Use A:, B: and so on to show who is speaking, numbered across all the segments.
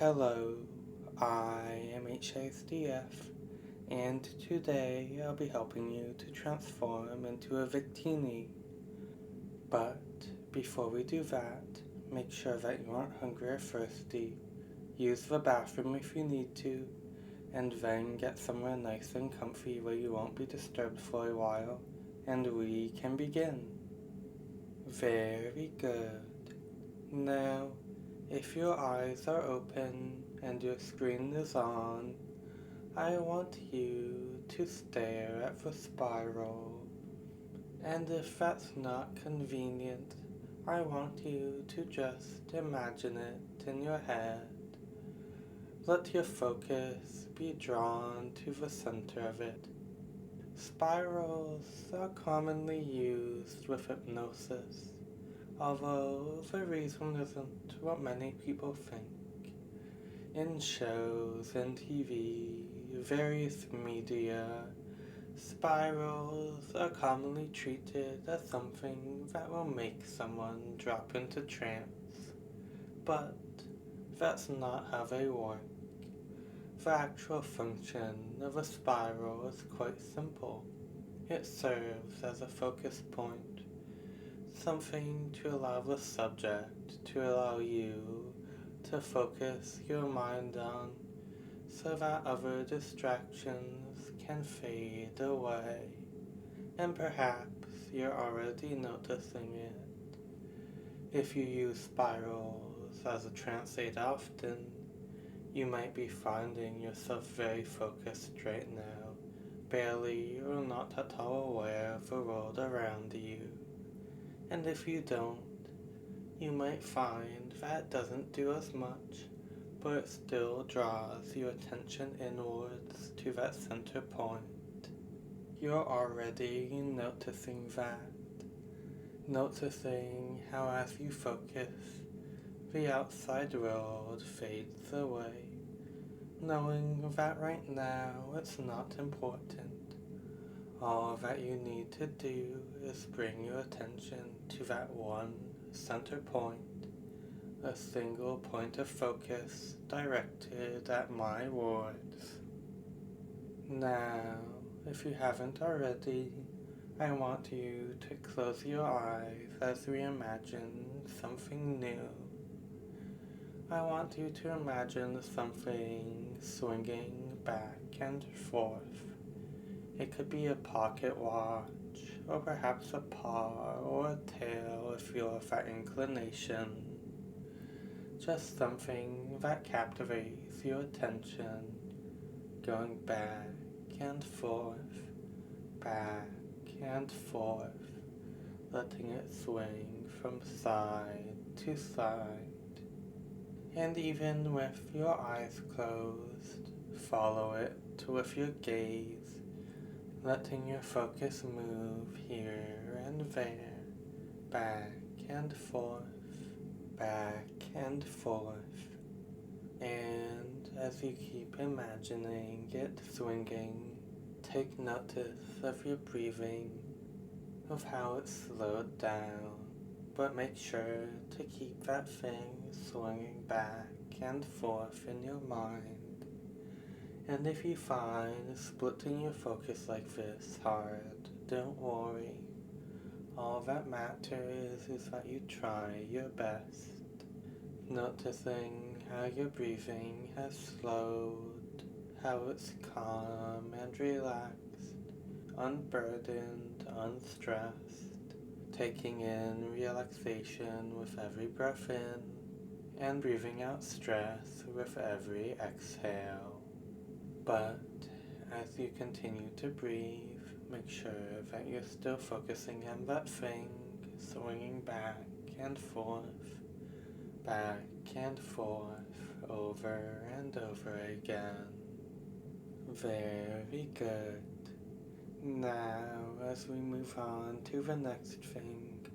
A: Hello, I am HSDF, and today I'll be helping you to transform into a Victini. But before we do that, make sure that you aren't hungry or thirsty. Use the bathroom if you need to, and then get somewhere nice and comfy where you won't be disturbed for a while, and we can begin. Very good. Now, if your eyes are open and your screen is on, I want you to stare at the spiral. And if that's not convenient, I want you to just imagine it in your head. Let your focus be drawn to the center of it. Spirals are commonly used with hypnosis, although the reason isn't what many people think. In shows and TV, various media, spirals are commonly treated as something that will make someone drop into trance, but that's not how they work. The actual function of a spiral is quite simple. It serves as a focus point, something to allow the subject to allow you to focus your mind on so that other distractions can fade away, and perhaps you're already noticing it. If you use spirals as a trance aid often, you might be finding yourself very focused right now, barely or not at all aware of the world around you. And if you don't, you might find that it doesn't do as much, but it still draws your attention inwards to that center point. You're already noticing that, noticing how as you focus, the outside world fades away, knowing that right now it's not important. All that you need to do is bring your attention to that one center point, a single point of focus directed at my words. Now, if you haven't already, I want you to close your eyes as we imagine something new. I want you to imagine something swinging back and forth. It could be a pocket watch, or perhaps a paw or a tail if you have that inclination. Just something that captivates your attention, going back and forth, letting it swing from side to side. And even with your eyes closed, follow it with your gaze, letting your focus move here and there, back and forth, back and forth. And as you keep imagining it swinging, take notice of your breathing, of how it's slowed down, but make sure to keep that thing swinging back and forth in your mind. And if you find splitting your focus like this hard, don't worry. All that matters is that you try your best, noticing how your breathing has slowed, how it's calm and relaxed, unburdened, unstressed, taking in relaxation with every breath in, and breathing out stress with every exhale. But as you continue to breathe, make sure that you're still focusing on that thing, swinging back and forth, over and over again. Very good. Now, as we move on to the next thing,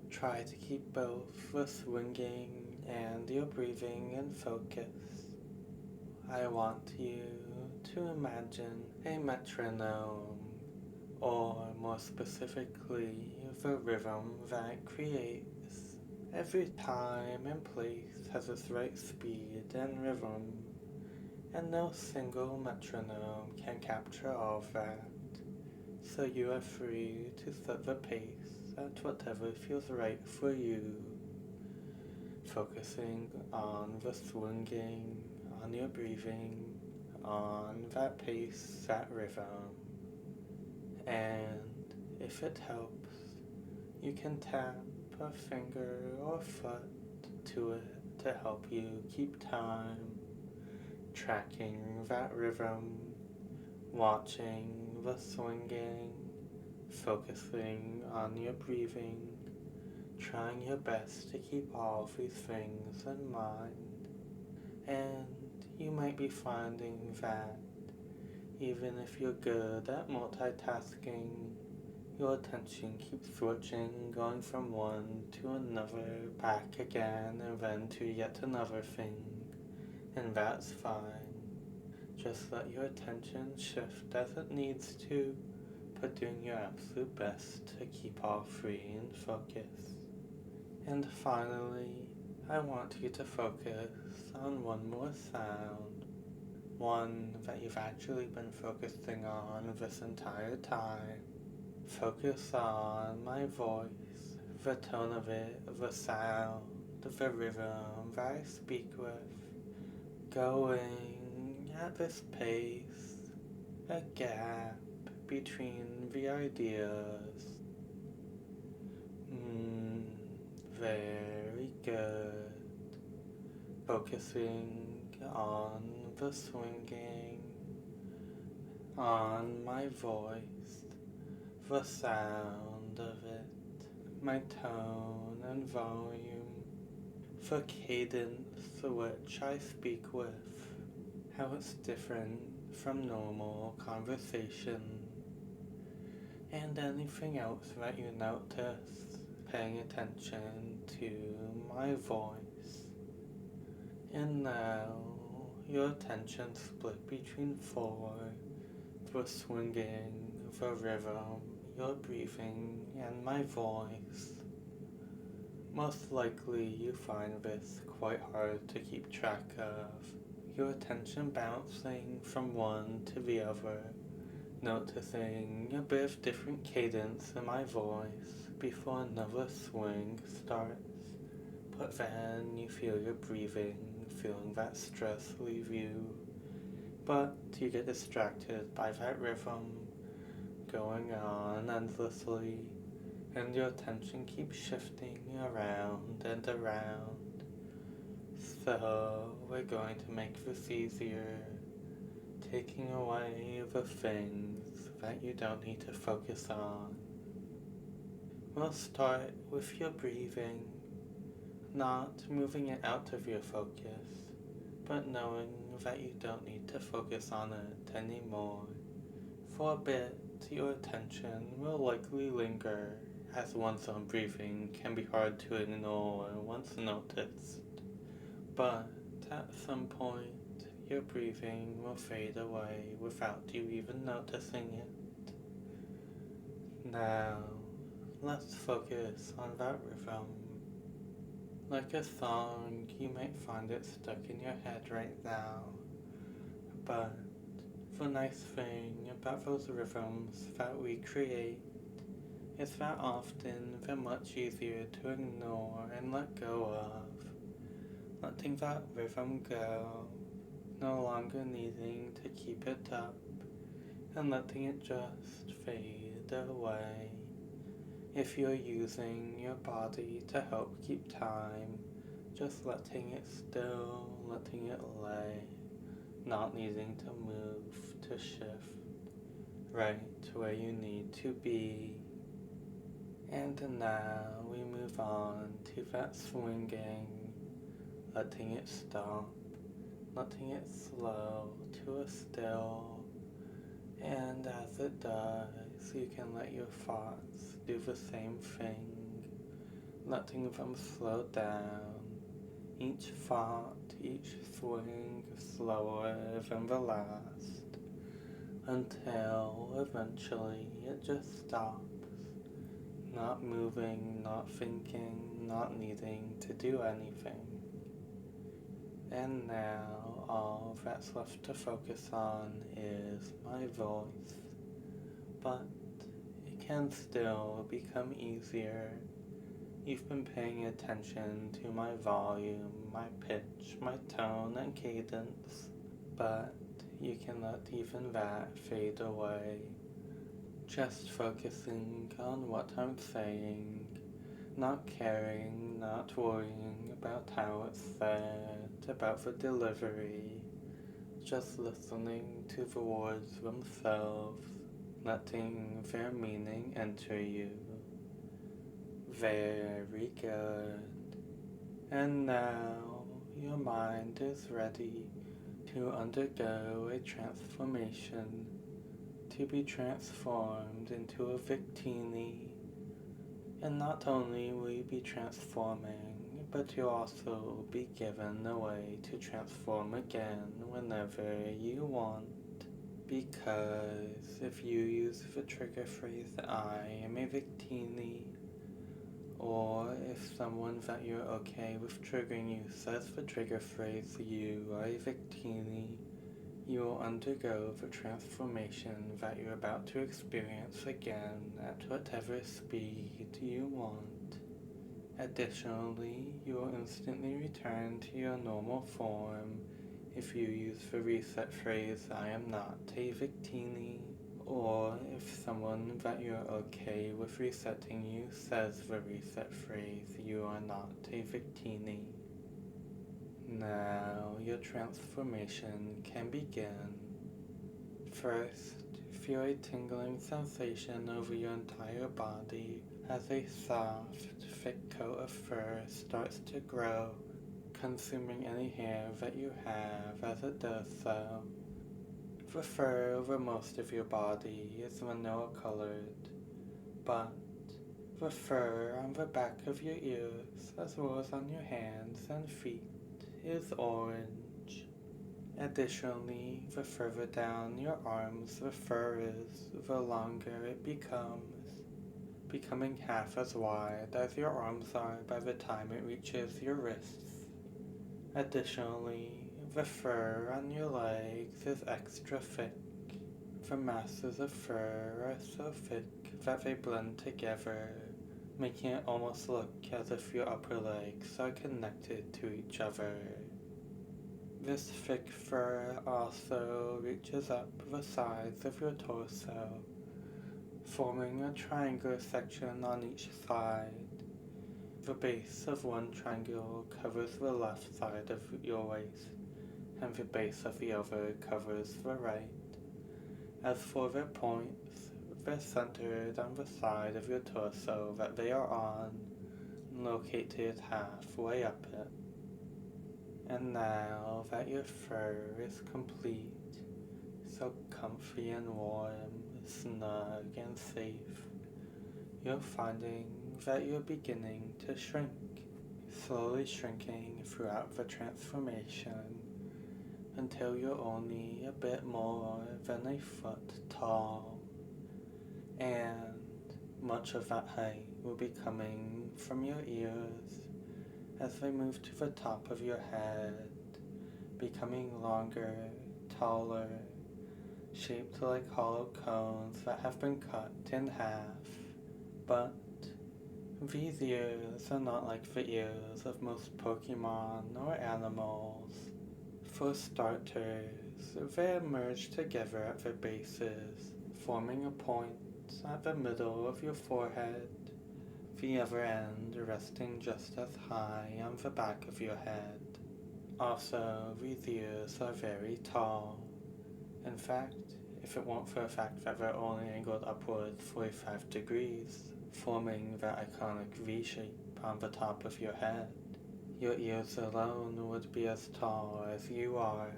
A: try to keep both the swinging and your breathing in focus. I want you to imagine a metronome, or more specifically, the rhythm that it creates. Every time and place has its right speed and rhythm, and no single metronome can capture all of that. So you are free to set the pace at whatever feels right for you, focusing on the swinging, on your breathing, on that pace, that rhythm. And if it helps, you can tap a finger or foot to it to help you keep time, tracking that rhythm, watching the swinging, focusing on your breathing, trying your best to keep all of these things in mind. And you might be finding that even if you're good at multitasking, your attention keeps switching, going from one to another, back again, and then to yet another thing. And that's fine. Just let your attention shift as it needs to, but doing your absolute best to keep all three in focus. And finally, I want you to focus on one more sound, one that you've actually been focusing on this entire time. Focus on my voice, the tone of it, the sound, the rhythm that I speak with, going at this pace, a gap between the ideas. Very good. Focusing on the swinging, on my voice, the sound of it, my tone and volume, the cadence which I speak with, how it's different from normal conversation, and anything else that you notice, paying attention to my voice. And now your attention split between four, the swinging, the rhythm, your breathing, and my voice. Most likely you find this quite hard to keep track of, your attention bouncing from one to the other, noticing a bit of different cadence in my voice before another swing starts. But then you feel your breathing, feeling that stress leave you, but you get distracted by that rhythm going on endlessly, and your attention keeps shifting around and around. So we're going to make this easier, taking away the things that you don't need to focus on. We'll start with your breathing, not moving it out of your focus, but knowing that you don't need to focus on it anymore. For a bit, your attention will likely linger, as one's own breathing can be hard to ignore once noticed. But at some point, your breathing will fade away without you even noticing it. Now, let's focus on that rhythm. Like a song, you might find it stuck in your head right now, but the nice thing about those rhythms that we create is that often they're much easier to ignore and let go of. Letting that rhythm go, no longer needing to keep it up, and letting it just fade away. If you're using your body to help keep time, just letting it still, letting it lay, not needing to move, to shift, right to where you need to be. And now we move on to that swinging, letting it stop, letting it slow to a still, and as it does, you can let your thoughts do the same thing, letting them slow down, each thought, each swing slower than the last, until eventually it just stops, not moving, not thinking, not needing to do anything. And now all that's left to focus on is my voice, but it can still become easier. You've been paying attention to my volume, my pitch, my tone and cadence, but you can let even that fade away. Just focusing on what I'm saying, not caring, not worrying about how it's said, about the delivery, just listening to the words themselves, letting their meaning enter you. Very good. And now your mind is ready to undergo a transformation, to be transformed into a Victini. And not only will you be transforming, but you'll also be given a way to transform again whenever you want. Because if you use the trigger phrase, I am a Victini, or if someone that you're okay with triggering you says the trigger phrase, you are a Victini, you will undergo the transformation that you're about to experience again at whatever speed you want. Additionally, you will instantly return to your normal form if you use the reset phrase, I am not a Victini, or if someone that you're okay with resetting you says the reset phrase, you are not a Victini. Now your transformation can begin. First, feel a tingling sensation over your entire body as a soft, thick coat of fur starts to grow, consuming any hair that you have as it does so. The fur over most of your body is vanilla colored, but the fur on the back of your ears, as well as on your hands and feet, is orange. Additionally, the further down your arms the fur is, the longer it becomes, becoming half as wide as your arms are by the time it reaches your wrists. Additionally, the fur on your legs is extra thick. The masses of fur are so thick that they blend together, making it almost look as if your upper legs are connected to each other. This thick fur also reaches up the sides of your torso, forming a triangular section on each side. The base of one triangle covers the left side of your waist, and the base of the other covers the right. As for their points, they're centered on the side of your torso that they are on, located halfway up it. And now that your fur is complete, so comfy and warm, snug and safe, you're finding that you're beginning to shrink, slowly shrinking throughout the transformation until you're only a bit more than a foot tall, and much of that height will be coming from your ears as they move to the top of your head, becoming longer, taller, shaped like hollow cones that have been cut in half. But these ears are not like the ears of most Pokemon or animals. For starters, they merge together at their bases, forming a point at the middle of your forehead, the other end resting just as high on the back of your head. Also, these ears are very tall. In fact, if it weren't for the fact that they're only angled upwards 45 degrees, forming that iconic V shape on the top of your head, your ears alone would be as tall as you are.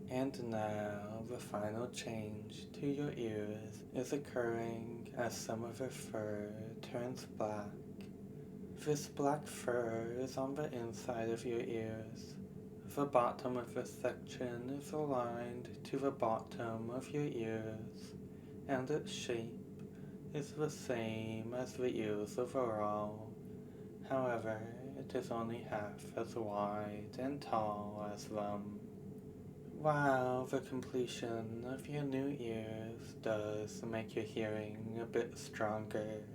A: And now the final change to your ears is occurring as some of the fur turns black. This black fur is on the inside of your ears. The bottom of this section is aligned to the bottom of your ears, and its shape is the same as the ears overall. However, it is only half as wide and tall as them. While the completion of your new ears does make your hearing a bit stronger,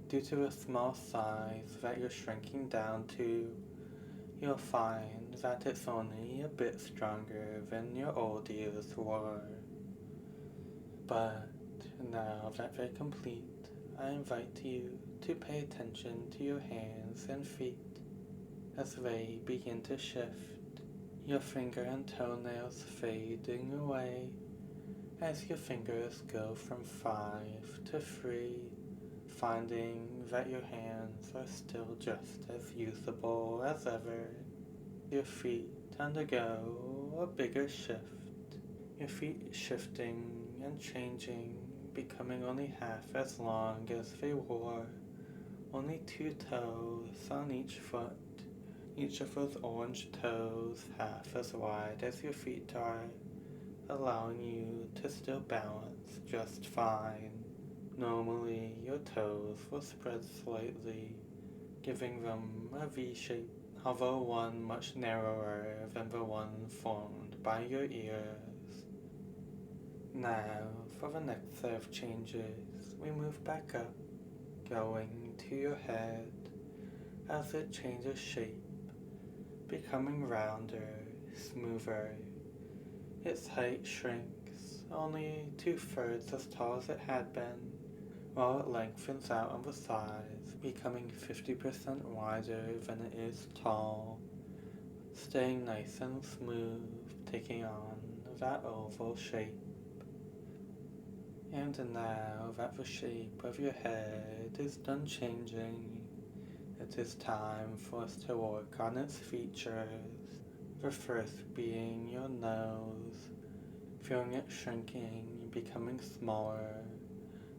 A: due to the small size that you're shrinking down to, you'll find that it's only a bit stronger than your old ears were. But now that they're complete, I invite you to pay attention to your hands and feet as they begin to shift, your finger and toenails fading away as your fingers go from 5 to 3, finding that your hands are still just as usable as ever. Your feet undergo a bigger shift, your feet shifting and changing, becoming only half as long as they were, only 2 toes on each foot, each of those orange toes half as wide as your feet are, allowing you to still balance just fine. Normally, your toes will spread slightly, giving them a V shape, although one much narrower than the one formed by your ears. Now, for the next set of changes, we move back up, going to your head as it changes shape, becoming rounder, smoother. Its height shrinks, only 2/3 as tall as it had been, while it lengthens out on the sides, becoming 50% wider than it is tall, staying nice and smooth, taking on that oval shape. And now that the shape of your head is done changing, it is time for us to work on its features, the first being your nose, feeling it shrinking, becoming smaller,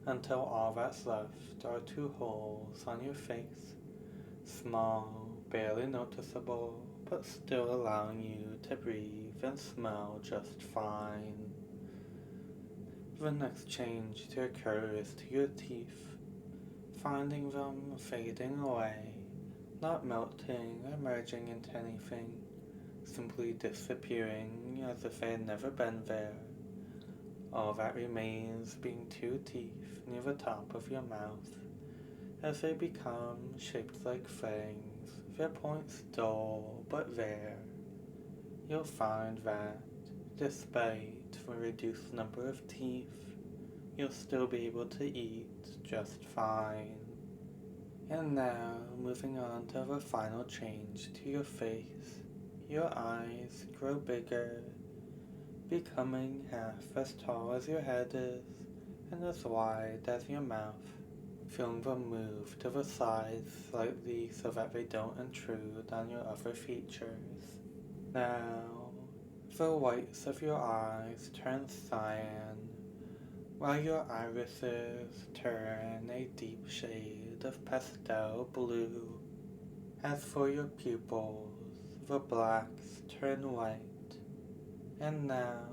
A: until all that's left are 2 holes on your face, small, barely noticeable, but still allowing you to breathe and smell just fine. The next change to occur is to your teeth, finding them fading away, not melting or merging into anything, simply disappearing as if they had never been there. All that remains being 2 teeth near the top of your mouth, as they become shaped like fangs, their points dull but there. You'll find that, despite the reduced number of teeth, you'll still be able to eat just fine. And now, moving on to the final change to your face, your eyes grow bigger, becoming half as tall as your head is and as wide as your mouth, feeling them move to the sides slightly so that they don't intrude on your other features. Now, the whites of your eyes turn cyan, while your irises turn a deep shade of pastel blue. As for your pupils, the blacks turn white. And now,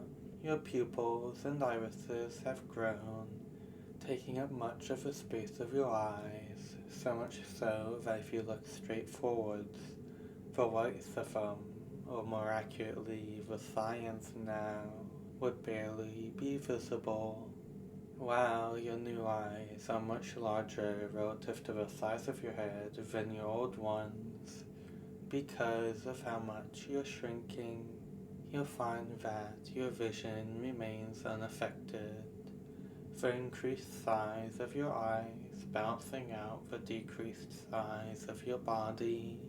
A: your pupils and irises have grown, taking up much of the space of your eyes, so much so that if you look straight forwards, the whites of them, or more accurately, the cyans now, would barely be visible. While your new eyes are much larger relative to the size of your head than your old ones, because of how much you're shrinking, you'll find that your vision remains unaffected, the increased size of your eyes balancing out the decreased size of your body.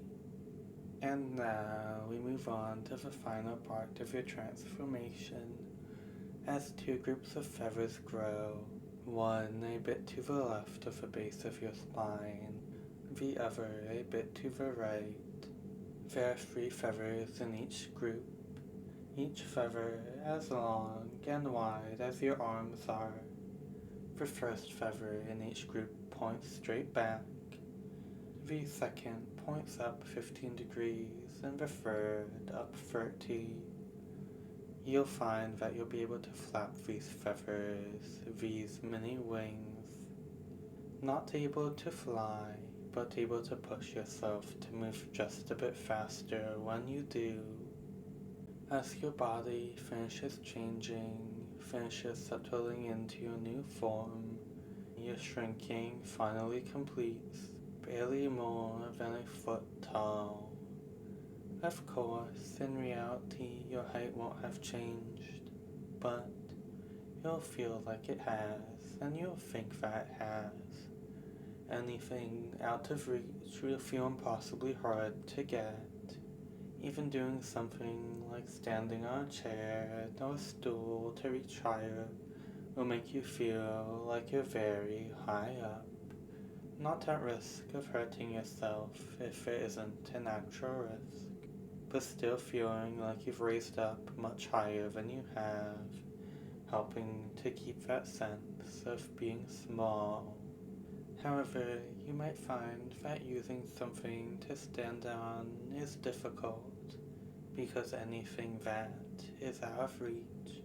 A: And now we move on to the final part of your transformation, as 2 groups of feathers grow, one a bit to the left of the base of your spine, the other a bit to the right. There are 3 feathers in each group, each feather as long and wide as your arms are. The first feather in each group points straight back, the second points up 15 degrees, and the third up 30. You'll find that you'll be able to flap these feathers, these mini wings, Not able to fly, but able to push yourself to move just a bit faster when you do. As your body finishes changing, finishes settling into your new form, your shrinking finally completes, barely more than a foot tall. Of course, in reality, your height won't have changed, but you'll feel like it has, and you'll think that it has. Anything out of reach will feel impossibly hard to get. Even doing something like standing on a chair or a stool to reach higher will make you feel like you're very high up, not at risk of hurting yourself if it isn't an actual risk, but still feeling like you've raised up much higher than you have, helping to keep that sense of being small. However, you might find that using something to stand on is difficult, because anything that is out of reach,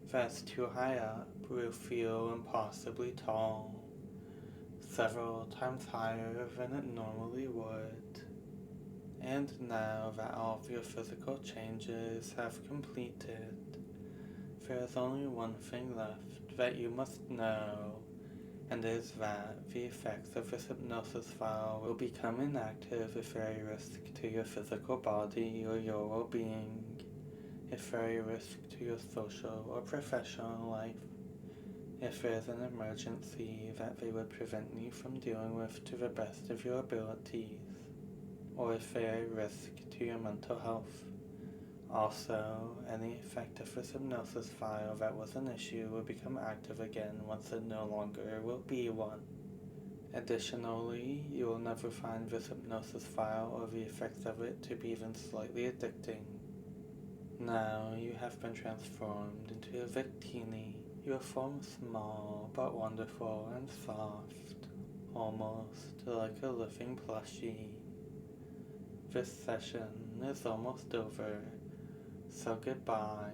A: that's too high up, will feel impossibly tall, several times higher than it normally would. And now that all of your physical changes have completed, there is only one thing left that you must know, and is that the effects of this hypnosis file will become inactive if they're a risk to your physical body or your well-being, if they're a risk to your social or professional life, if there's an emergency that they would prevent you from dealing with to the best of your abilities, or if they're a risk to your mental health. Also, any effect of this hypnosis file that was an issue will become active again once it no longer will be one. Additionally, you will never find this hypnosis file or the effects of it to be even slightly addicting. Now you have been transformed into a Victini. Your form is small but wonderful and soft, almost like a living plushie. This session is almost over. So goodbye,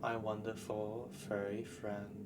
A: my wonderful furry friend.